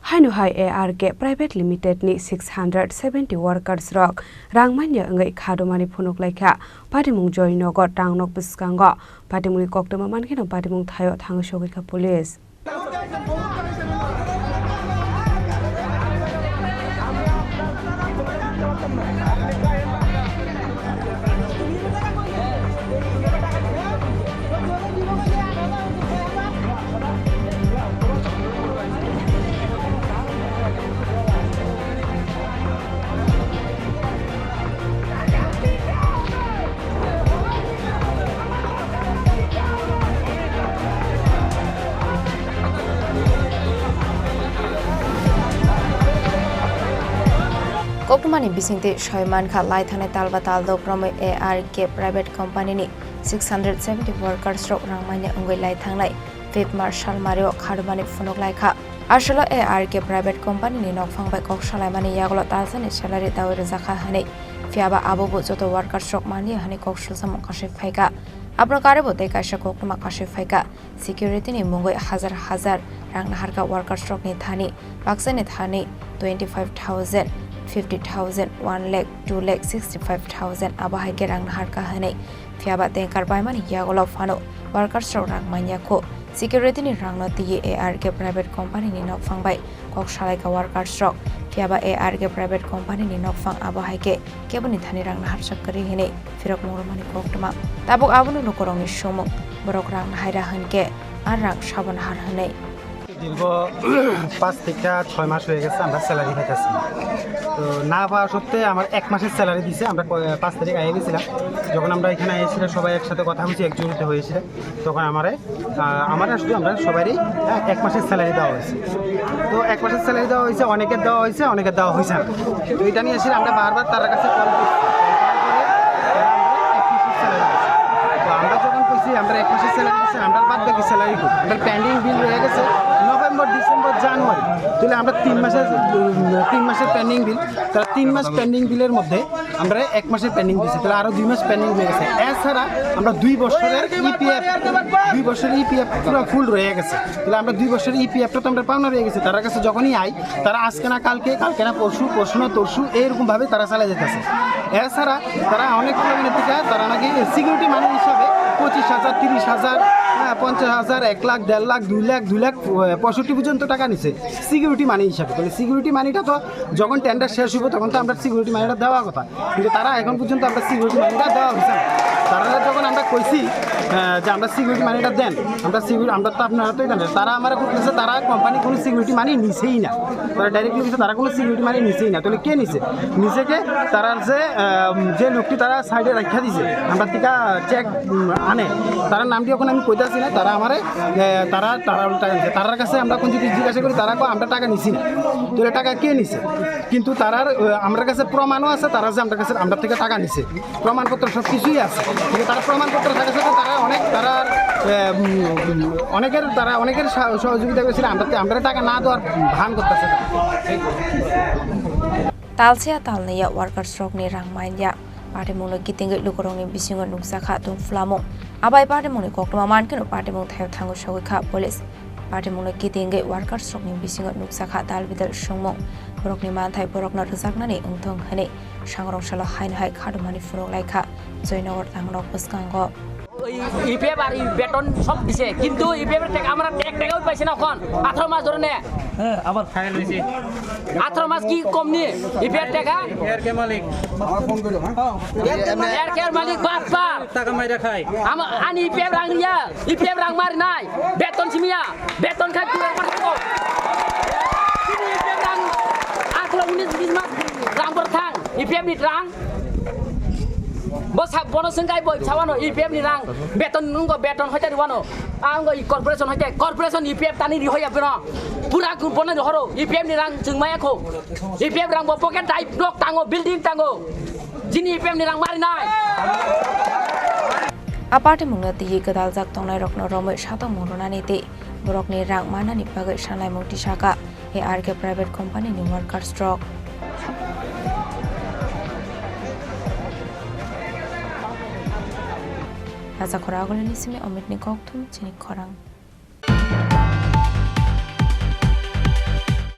Haino ARK Private Limited ni 670 workers rock rang Manya Wngwi Khadumani Phunuklaikha patimung joinogot rangnok biskango patimung koktoma mankeno patimung thayo thangshogika police Khadumani bisingte Shoiman kha lai thane talbatal do promo ARK private company ni 670 workers rok rang Manya Wngwi lai thangnai Fifth Marshal Mario Khadumani Phunuklaikha Asholo ARK private company ni nokphang bai kok salaimani yaglo talsani salary dawi zakha hani fiaba abobo joto workers rok mani hani kok sulsam kashe phaika apno karebo te kaisa kokma kashe phaika security ni mungoi hazar rang naharka workers rok ni thani baksani thani 25,000 50,000, 1 lakh, 2 lakh, 65,000 abahai ke rang nahar ka hanai fiaba tengkar paimani yagolo fano workers rang Manya ko security ni rang no ti ARK private company ni nokphang bai kok salai ka workers rok fiaba ARK private company ni nokphang abahai ke keboni thani rang nahar sakari hine firok moromani koktoma tabok abunu lokorong ni somong borok rang nahaira hanke ar rang sabon har hanai দীর্ঘ 5 থেকে 6 মাস হয়ে গেছে আমরা salary পাইতেছি তো না পাওয়া সত্ত্বে আমার 1 মাসের স্যালারি দিয়েছে আমরা 5 তারিখ আগে গেছিলাম যখন আমরা এখানে এসেছিলাম সবাই একসাথে কথা বলছি একজোটিত হয়েছিল তখন আমরা শুধু আমরা সবারই 1 মাসের স্যালারি দেওয়া হয়েছে তো 1 মাসের স্যালারি দেওয়া হয়েছে অনেকের দেওয়া হয়েছে অনেকের দেওয়া হয়েছে না তো এটা নিয়ে এসে আমরা বারবার তার কাছে কল করছি আমরা যখন কইছি আমরা 1 মাসের স্যালারি দিচ্ছি আমরা বাদ বাকি স্যালারি করি আমরা পেন্ডিং বিল রয়ে গেছে নভেম্বর ডিসেম্বর জানুয়ারি তাহলে আমরা 3 মাসের পেন্ডিং বিল তারা 3 মাস পেন্ডিং বিলের মধ্যে আমরা 1 মাসের পেন্ডিং দিয়েছি তাহলে আরও 2 মাস পেন্ডিং হয়ে গেছে এছাড়া আমরা 2 বছরের ইপিএফ পুরো ফুল রয়ে গেছে তাহলে আমরা 2 বছরের ইপিএফটা তো আমরা পাওনা রয়ে গেছে তার কাছে যখনই আই তারা আজকে না কালকে না পরশু না তরশু এইরকমভাবে তারা চালা যেতেছে এছাড়া তারা অনেক পরিমাণের থেকে তারা নাকি সিকিউরিটি মানি হিসাবে 25,000 30,000 50,000 1 লাখ 1.5 লাখ 2 লাখ 65 পর্যন্ত টাকা নিছে সিকিউরিটি মানি হিসাবে তাহলে সিকিউরিটি মানিটা তো যখন টেন্ডার শেষ হইব তখন তো আমরা সিকিউরিটি মানিটা দেওয়ার কথা কিন্তু তারা এখন পর্যন্ত আমরা সিকিউরিটি মানিটা দেওয়া হয়েছে না তারা যখন আমরা কইছি যে আমরা সিকিউরিটি মানিটা দেন আমরা তো আপনারা তো জানেন তারা আমরা বলতেছে তারা কোম্পানি কোনো সিকিউরিটি মানি নিছেই না তারা ডাইরেক্টলি বলছে তারা কোনো সিকিউরিটি মানি নিছেই না তাহলে কে নিছে কে তারা যে লোকটি তারা সাইডে রাখা দিছে আমরা টিকা চেক আনে তার নামটি এখন আমি কইতাছি না তারা আমারে তারা টাকা নিছে তার কাছে আমরা কোন যদি জিজ্ঞাসা করি তারা আমরা টাকা নিছি না তাহলে টাকা কে নিছে কিন্তু তারার আমার কাছে প্রমাণও আছে তারা যে আমরা থেকে টাকা নিছে প্রমাণপত্র সব কিছুই আছে কিন্তু তারা প্রমাণপত্র থাকার সাথে তারা অনেকের সহযোগিতা করেছিল আমরা টাকা না দেওয়ার ভান করতেছে talsia talneya workers rok ni rang Manya party munglo kiting lukorong ni bisingo nuksakha tung flamong abai party mungni koktoma mankeno party mung thayo thango shogikha police party munglo kiting workers rok ni bisingo nuksakha dalbidal sungmong borok ni manthai borok na rujaknani ungthong hane sangrong salo Haino Khadumani Phunuklaikha joinogor tangnok puskango EPF আর বেতন সব দিছে কিন্তু EPF এর টাকা আমরা এক টাকাও পাইছি না এখন 18 মাস ধরে নে আবার ফাইল হইছে 18 মাস কি কম নি ইপিএফ টাকা ARK মালিক আমার ফোন কইলো হ্যাঁ ARK মালিক বাপ্পা টাকা মাইরা খায় আনি ইপিএফ রাং রিয়া ইপিএফ রাং মার নাই বেতন সিমিয়া বেতন খাই পুরো পাঠাবো ইপিএফ রাং 19 মাস রাং বর থাং ইপিএফ নি রাং bos bono sengkai boy sawano IPF ni rang beton nunggo beton hoite diwano anggo corporation hoite corporation IPF tani di hoya beno pura kun bono di horo IPF ni rang jengmaya ko IPF rang bo pocket dai blok tango building tango jini IPF ni rang mari nai aparte mungna ti gadal jak tongnai rokno romoi satong morona te borok ni rang mana ni pagai sanai moti saka ARK private company ni workers stroke Asa Khorang ni simi omit ni kok thum Chini Khorang